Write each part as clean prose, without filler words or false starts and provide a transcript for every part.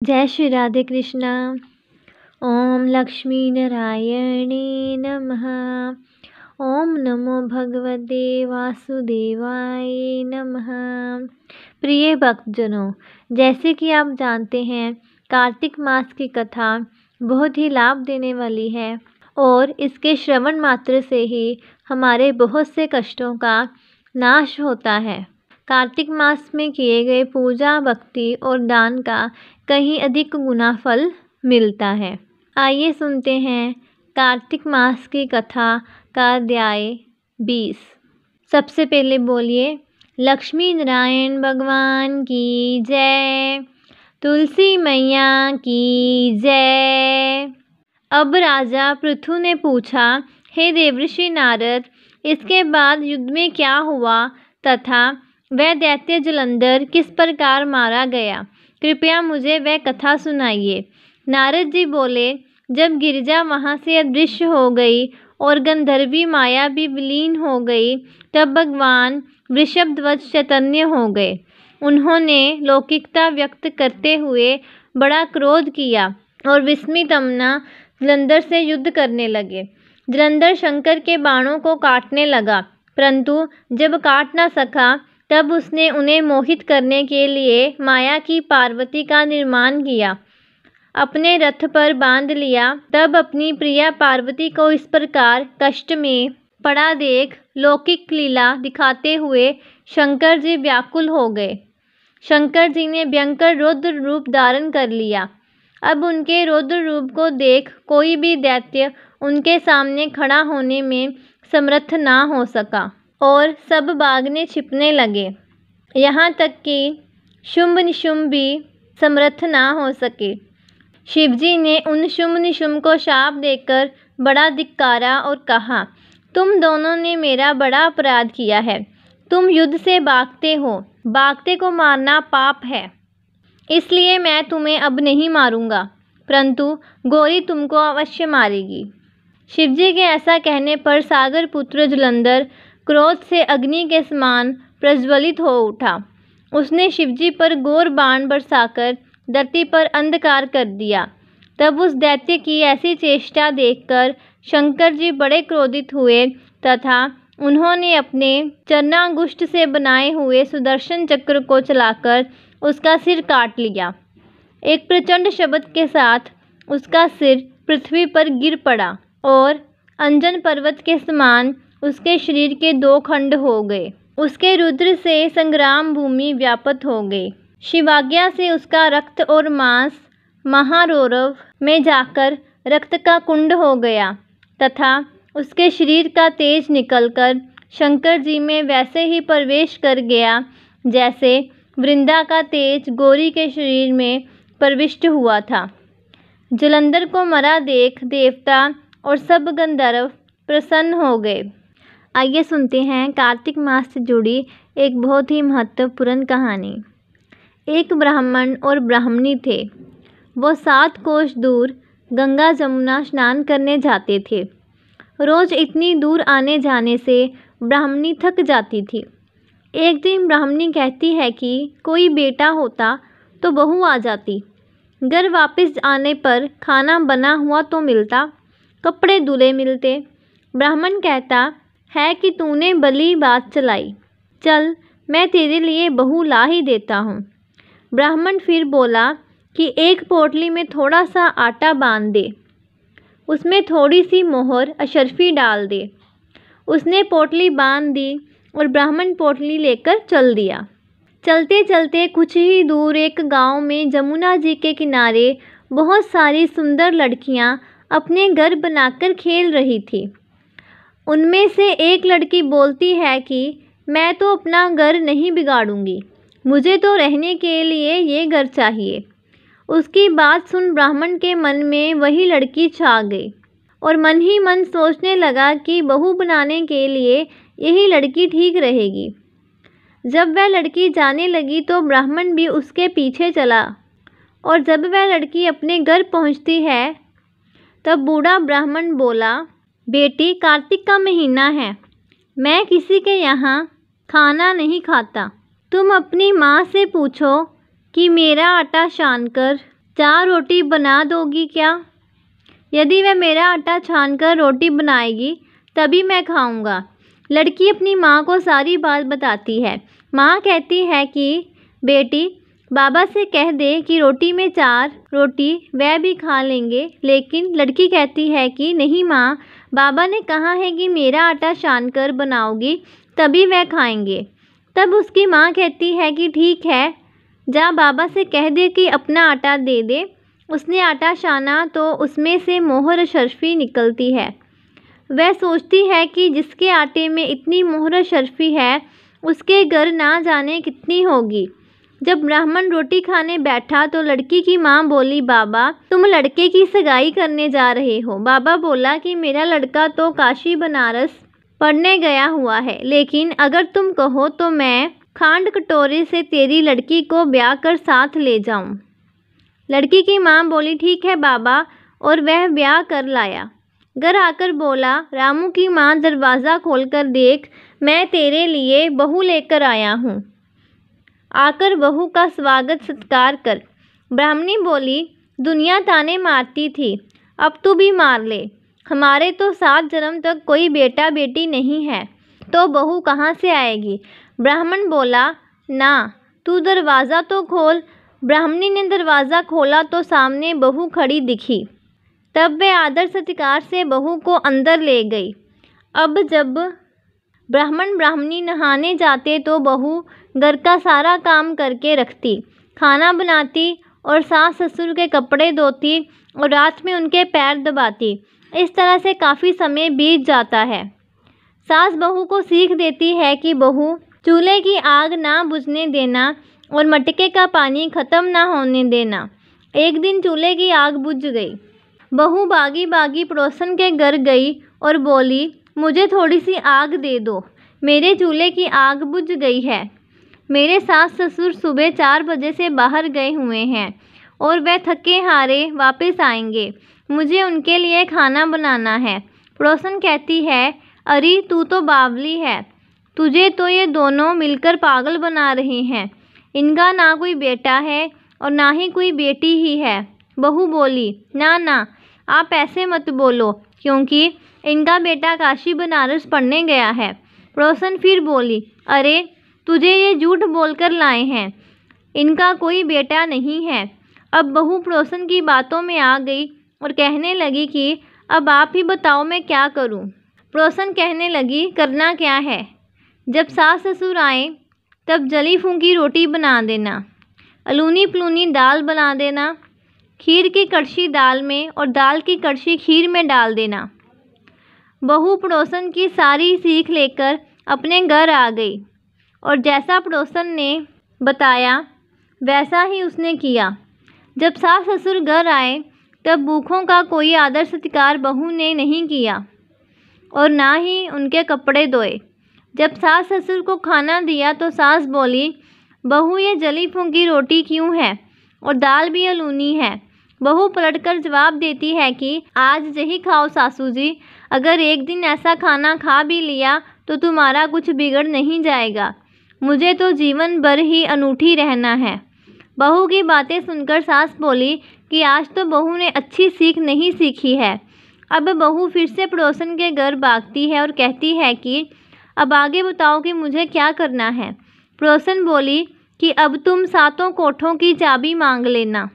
जय श्री राधे कृष्णा। ओम लक्ष्मी नारायणे नमः। ओम नमो भगवते वासुदेवाय नमः। प्रिय भक्तजनों, जैसे कि आप जानते हैं, कार्तिक मास की कथा बहुत ही लाभ देने वाली है और इसके श्रवण मात्र से ही हमारे बहुत से कष्टों का नाश होता है। कार्तिक मास में किए गए पूजा, भक्ति और दान का कहीं अधिक गुना फल मिलता है। आइए सुनते हैं कार्तिक मास की कथा का अध्याय 20। सबसे पहले बोलिए लक्ष्मी नारायण भगवान की जय, तुलसी मैया की जय। अब राजा पृथु ने पूछा, हे देवर्षि नारद, इसके बाद युद्ध में क्या हुआ तथा वह दैत्य जलंधर किस प्रकार मारा गया? कृपया मुझे वह कथा सुनाइए। नारद जी बोले, जब गिरिजा वहाँ से अदृश्य हो गई और गंधर्वी माया भी विलीन हो गई, तब भगवान वृषभध्वज चैतन्य हो गए। उन्होंने लौकिकता व्यक्त करते हुए बड़ा क्रोध किया और विस्मितमना जलंधर से युद्ध करने लगे। जलंधर शंकर के बाणों को काटने लगा, परंतु जब काट न सका तब उसने उन्हें मोहित करने के लिए माया की पार्वती का निर्माण किया, अपने रथ पर बांध लिया। तब अपनी प्रिया पार्वती को इस प्रकार कष्ट में पड़ा देख लौकिक लीला दिखाते हुए शंकर जी व्याकुल हो गए। शंकर जी ने भयंकर रौद्र रूप धारण कर लिया। अब उनके रौद्र रूप को देख कोई भी दैत्य उनके सामने खड़ा होने में समर्थ ना हो सका और सब भागने छिपने लगे, यहाँ तक कि शुंभ निशुंभ भी समर्थ ना हो सके। शिवजी ने उन शुंभ निशुंभ को शाप देकर बड़ा धिक्कारा और कहा, तुम दोनों ने मेरा बड़ा अपराध किया है। तुम युद्ध से भागते हो, भागते को मारना पाप है, इसलिए मैं तुम्हें अब नहीं मारूंगा, परंतु गौरी तुमको अवश्य मारेगी। शिवजी के ऐसा कहने पर सागर पुत्र जलंधर क्रोध से अग्नि के समान प्रज्वलित हो उठा। उसने शिवजी पर घोर बाण बरसाकर धरती पर अंधकार कर दिया। तब उस दैत्य की ऐसी चेष्टा देखकर शंकर जी बड़े क्रोधित हुए तथा उन्होंने अपने चरणांगुष्ठ से बनाए हुए सुदर्शन चक्र को चलाकर उसका सिर काट लिया। एक प्रचंड शब्द के साथ उसका सिर पृथ्वी पर गिर पड़ा और अंजन पर्वत के समान उसके शरीर के 2 खंड हो गए। उसके रुद्र से संग्राम भूमि व्याप्त हो गई। शिवाज्ञा से उसका रक्त और मांस महारौरव में जाकर रक्त का कुंड हो गया तथा उसके शरीर का तेज निकलकर शंकर जी में वैसे ही प्रवेश कर गया जैसे वृंदा का तेज गौरी के शरीर में प्रविष्ट हुआ था। जलंधर को मरा देख देवता और सब गंधर्व प्रसन्न हो गए। आइए सुनते हैं कार्तिक मास से जुड़ी एक बहुत ही महत्वपूर्ण कहानी। एक ब्राह्मण और ब्राह्मणी थे। वो 7 कोस दूर गंगा जमुना स्नान करने जाते थे। रोज इतनी दूर आने जाने से ब्राह्मणी थक जाती थी। एक दिन ब्राह्मणी कहती है कि कोई बेटा होता तो बहू आ जाती। घर वापस आने पर खाना बना हुआ तो मिलता, कपड़े धुले मिलते। ब्राह्मण कहता है कि तूने भली बात चलाई, चल मैं तेरे लिए बहू ला ही देता हूँ। ब्राह्मण फिर बोला कि एक पोटली में थोड़ा सा आटा बांध दे, उसमें थोड़ी सी मोहर अशर्फी डाल दे। उसने पोटली बांध दी और ब्राह्मण पोटली लेकर चल दिया। चलते चलते कुछ ही दूर एक गांव में जमुना जी के किनारे बहुत सारी सुंदर लड़कियां अपने घर बनाकर खेल रही थी। उनमें से एक लड़की बोलती है कि मैं तो अपना घर नहीं बिगाड़ूंगी, मुझे तो रहने के लिए ये घर चाहिए। उसकी बात सुन ब्राह्मण के मन में वही लड़की छा गई और मन ही मन सोचने लगा कि बहू बनाने के लिए यही लड़की ठीक रहेगी। जब वह लड़की जाने लगी तो ब्राह्मण भी उसके पीछे चला और जब वह लड़की अपने घर पहुंचती है तब बूढ़ा ब्राह्मण बोला, बेटी, कार्तिक का महीना है, मैं किसी के यहाँ खाना नहीं खाता। तुम अपनी माँ से पूछो कि मेरा आटा सान कर 4 रोटी बना दोगी क्या? यदि वह मेरा आटा छानकर रोटी बनाएगी तभी मैं खाऊंगा। लड़की अपनी माँ को सारी बात बताती है। माँ कहती है कि बेटी, बाबा से कह दे कि रोटी में 4 रोटी वह भी खा लेंगे। लेकिन लड़की कहती है कि नहीं माँ, बाबा ने कहा है कि मेरा आटा छान कर बनाओगी तभी वह खाएंगे। तब उसकी माँ कहती है कि ठीक है, जा बाबा से कह दे कि अपना आटा दे दे। उसने आटा छाना तो उसमें से मोहर शर्फी निकलती है। वह सोचती है कि जिसके आटे में इतनी मोहर शर्फी है उसके घर ना जाने कितनी होगी। जब ब्राह्मण रोटी खाने बैठा तो लड़की की माँ बोली, बाबा तुम लड़के की सगाई करने जा रहे हो। बाबा बोला कि मेरा लड़का तो काशी बनारस पढ़ने गया हुआ है, लेकिन अगर तुम कहो तो मैं खांड कटोरे से तेरी लड़की को ब्याह कर साथ ले जाऊं। लड़की की माँ बोली, ठीक है बाबा, और वह ब्याह कर लाया। घर आकर बोला, रामू की माँ दरवाज़ा खोलकर देख, मैं तेरे लिए बहू लेकर आया हूँ, आकर बहू का स्वागत सत्कार कर। ब्राह्मणी बोली, दुनिया ताने मारती थी, अब तू भी मार ले। हमारे तो 7 जन्म तक कोई बेटा बेटी नहीं है, तो बहू कहाँ से आएगी? ब्राह्मण बोला, ना, तू दरवाज़ा तो खोल। ब्राह्मणी ने दरवाज़ा खोला तो सामने बहू खड़ी दिखी। तब वह आदर सत्कार से बहू को अंदर ले गई। अब जब ब्राह्मण ब्राह्मणी नहाने जाते तो बहू घर का सारा काम करके रखती, खाना बनाती और सास ससुर के कपड़े धोती और रात में उनके पैर दबाती। इस तरह से काफ़ी समय बीत जाता है। सास बहू को सीख देती है कि बहू, चूल्हे की आग ना बुझने देना और मटके का पानी ख़त्म ना होने देना। एक दिन चूल्हे की आग बुझ गई। बहू बागी बागी पड़ोसन के घर गई और बोली, मुझे थोड़ी सी आग दे दो, मेरे चूल्हे की आग बुझ गई है। मेरे सास ससुर सुबह 4 बजे से बाहर गए हुए हैं और वह थके हारे वापस आएंगे। मुझे उनके लिए खाना बनाना है। पड़ोसन कहती है, अरे तू तो बावली है, तुझे तो ये दोनों मिलकर पागल बना रहे हैं। इनका ना कोई बेटा है और ना ही कोई बेटी ही है। बहू बोली, ना ना, आप ऐसे मत बोलो, क्योंकि इनका बेटा काशी बनारस पढ़ने गया है। पड़ोसन फिर बोली, अरे तुझे ये झूठ बोलकर लाए हैं, इनका कोई बेटा नहीं है। अब बहू पड़ोसन की बातों में आ गई और कहने लगी कि अब आप ही बताओ मैं क्या करूं। पड़ोसन कहने लगी, करना क्या है? जब सास ससुर आए तब जली फूंकी रोटी बना देना, अलूनी पलूनी दाल बना देना, खीर की कड़छी दाल में और दाल की कड़छी खीर में डाल देना। बहू पड़ोसन की सारी सीख लेकर अपने घर आ गई और जैसा पड़ोसन ने बताया वैसा ही उसने किया। जब सास ससुर घर आए तब भूखों का कोई आदर सत्कार बहू ने नहीं किया और ना ही उनके कपड़े धोए। जब सास ससुर को खाना दिया तो सास बोली, बहू ये जली फूंकी रोटी क्यों है और दाल भी अलूनी है? बहू पलटकर जवाब देती है कि आज यही खाओ सासू जी, अगर एक दिन ऐसा खाना खा भी लिया तो तुम्हारा कुछ बिगड़ नहीं जाएगा। मुझे तो जीवन भर ही अनूठी रहना है। बहू की बातें सुनकर सास बोली कि आज तो बहू ने अच्छी सीख नहीं सीखी है। अब बहू फिर से पड़ोसन के घर भागती है और कहती है कि अब आगे बताओ कि मुझे क्या करना है। पड़ोसन बोली कि अब तुम 7 कोठों की चाबी मांग लेना।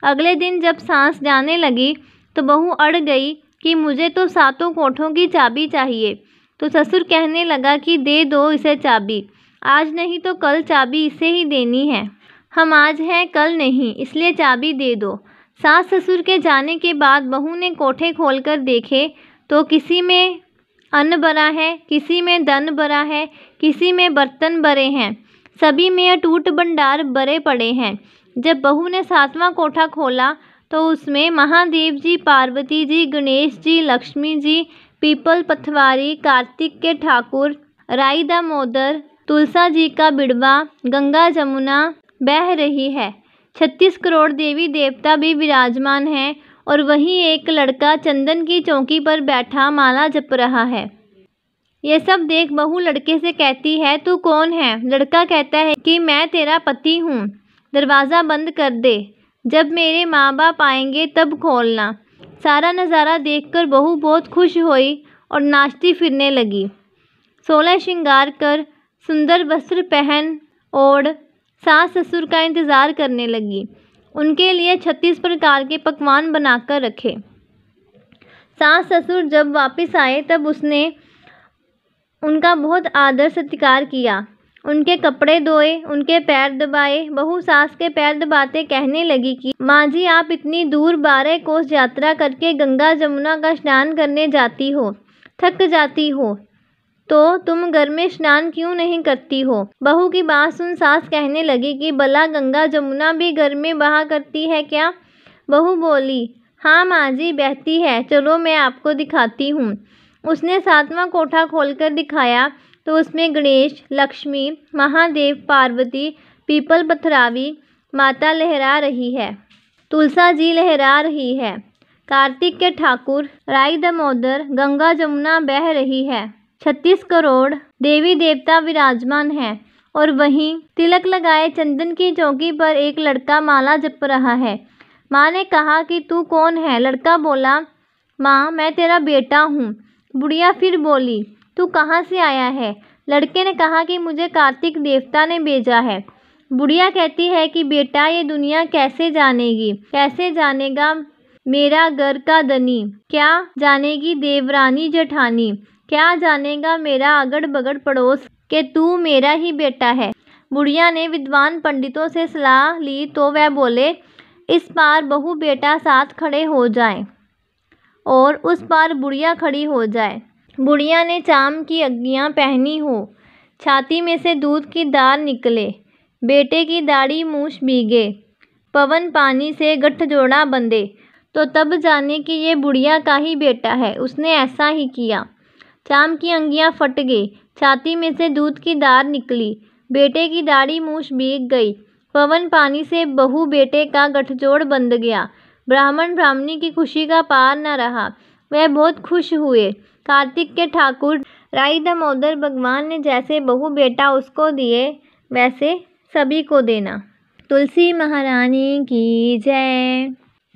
अगले दिन जब सास जाने लगी तो बहू अड़ गई कि मुझे तो 7 कोठों की चाबी चाहिए। तो ससुर कहने लगा कि दे दो इसे चाबी, आज नहीं तो कल चाबी इसे ही देनी है। हम आज हैं कल नहीं, इसलिए चाबी दे दो। सास ससुर के जाने के बाद बहू ने कोठे खोलकर देखे तो किसी में अन्न भरा है, किसी में धन भरा है, किसी में बर्तन भरे हैं, सभी में अटूट भंडार भरे पड़े हैं। जब बहू ने 7वां कोठा खोला तो उसमें महादेव जी, पार्वती जी, गणेश जी, लक्ष्मी जी, पीपल पथवारी, कार्तिक के ठाकुर, राई दामोदर, तुलसा जी का बिड़वा, गंगा जमुना बह रही है, 36 करोड़ देवी देवता भी विराजमान हैं और वहीं एक लड़का चंदन की चौकी पर बैठा माला जप रहा है। ये सब देख बहू लड़के से कहती है, तू कौन है? लड़का कहता है कि मैं तेरा पति हूँ, दरवाज़ा बंद कर दे। जब मेरे माँ बाप आएंगे तब खोलना। सारा नज़ारा देखकर बहू बहुत खुश हुई और नाचती फिरने लगी। 16 श्रृंगार कर सुंदर वस्त्र पहन और सास ससुर का इंतज़ार करने लगी। उनके लिए 36 प्रकार के पकवान बनाकर रखे। सास ससुर जब वापस आए तब उसने उनका बहुत आदर सत्कार किया, उनके कपड़े धोए, उनके पैर दबाए। बहू सास के पैर दबाते कहने लगी कि माँ जी, आप इतनी दूर 12 कोस यात्रा करके गंगा जमुना का स्नान करने जाती हो, थक जाती हो, तो तुम घर में स्नान क्यों नहीं करती हो? बहू की बात सुन सास कहने लगी कि भला गंगा जमुना भी घर में बहा करती है क्या? बहू बोली, हाँ माँ जी, बहती है, चलो मैं आपको दिखाती हूँ। उसने 7वां कोठा खोलकर दिखाया तो उसमें गणेश, लक्ष्मी, महादेव, पार्वती, पीपल पथरावी, माता लहरा रही है, तुलसा जी लहरा रही है, कार्तिक के ठाकुर, राई दामोदर, गंगा जमुना बह रही है, 36 करोड़ देवी देवता विराजमान हैं और वहीं तिलक लगाए चंदन की चौकी पर एक लड़का माला जप रहा है। माँ ने कहा कि तू कौन है? लड़का बोला, माँ मैं तेरा बेटा हूँ। बुढ़िया फिर बोली, तू कहाँ से आया है? लड़के ने कहा कि मुझे कार्तिक देवता ने भेजा है। बुढ़िया कहती है कि बेटा, ये दुनिया कैसे जानेगी, कैसे जानेगा मेरा घर का धनी, क्या जानेगी देवरानी जेठानी, क्या जानेगा मेरा अगड़ बगड़ पड़ोस के तू मेरा ही बेटा है। बुढ़िया ने विद्वान पंडितों से सलाह ली तो वह बोले, इस पार बहू बेटा साथ खड़े हो जाएं और उस पार बुढ़िया खड़ी हो जाए। बुढ़िया ने चाम की अंगियां पहनी हो, छाती में से दूध की धार निकले, बेटे की दाढ़ी मूछ भीगे, पवन पानी से गठजोड़ा बंधे, तो तब जाने कि ये बुढ़िया का ही बेटा है। उसने ऐसा ही किया। चाम की अंगियां फट गई, छाती में से दूध की धार निकली, बेटे की दाढ़ी मूछ भीग गई, पवन पानी से बहू बेटे का गठजोड़ बंध गया। ब्राह्मण ब्राह्मणी की खुशी का पार न रहा, वह बहुत खुश हुए। कार्तिक के ठाकुर राई दामोदर भगवान ने जैसे बहू बेटा उसको दिए वैसे सभी को देना। तुलसी महारानी की जय।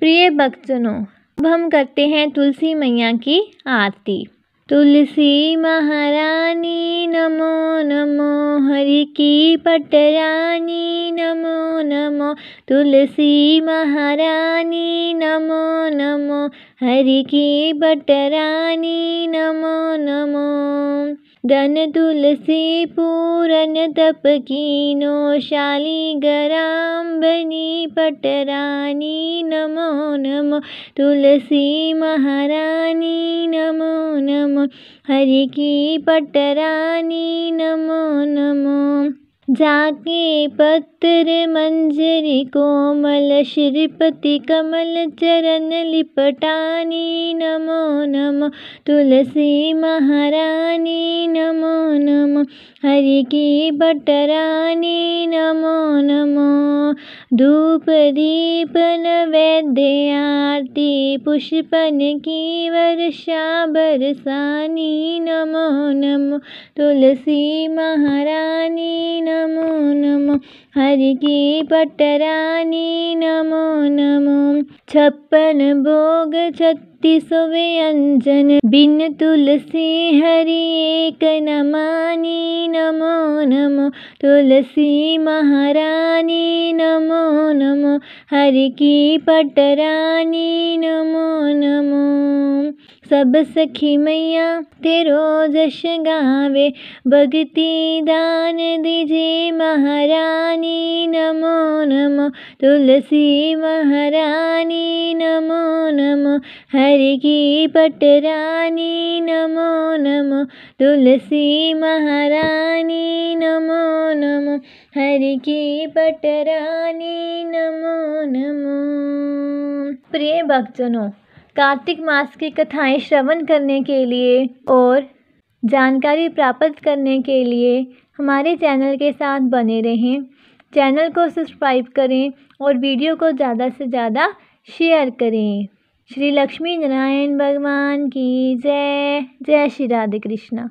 प्रिय भक्तजनों, अब हम करते हैं तुलसी मैया की आरती। तुलसी महारानी नमो नमो, हरि की पटरानी नमो नमो, तुलसी महारानी नमो नमो, हरि की पटरानी नमो नमो। धन तुलसी पूरन तप कीनो, शालिग्राम बनी पटरानी नमो नमो, तुलसी महारानी नमो नमो, हरि की पटरानी नमो नमो। जाके पत्र मंजरी कोमल, श्रीपति कमल चरण लिपटानी नमो नमो, तुलसी महारानी नमो नमो, हरि की पटरानी नमो नमो। धूप दीप नैवेद्य आरती, पुष्पन की वर्षा बरसानी नमो नमो, तुलसी महारानी नमो नमो, हरि की पटरानी नमो नमो। 56 भोग 36 व्यंजन, बिन तुलसी हरि एक न मानी नमो नमो, तुलसी महारानी नमो नमो, हरि की पटरानी नमो नमो। सब सखी मैया तेरो जश गावे, भक्ति दान दीजिए महारानी नमो नमो, तुलसी महारानी नमो नमो, हरि की पटरानी नमो नमो, तुलसी महारानी नमो नमो, हरि की पटरानी नमो नमो। प्रिय भक्तजनों, कार्तिक मास की कथाएं श्रवण करने के लिए और जानकारी प्राप्त करने के लिए हमारे चैनल के साथ बने रहें। चैनल को सब्सक्राइब करें और वीडियो को ज़्यादा से ज़्यादा शेयर करें। श्री लक्ष्मी नारायण भगवान की जय। जय श्री राधे कृष्णा।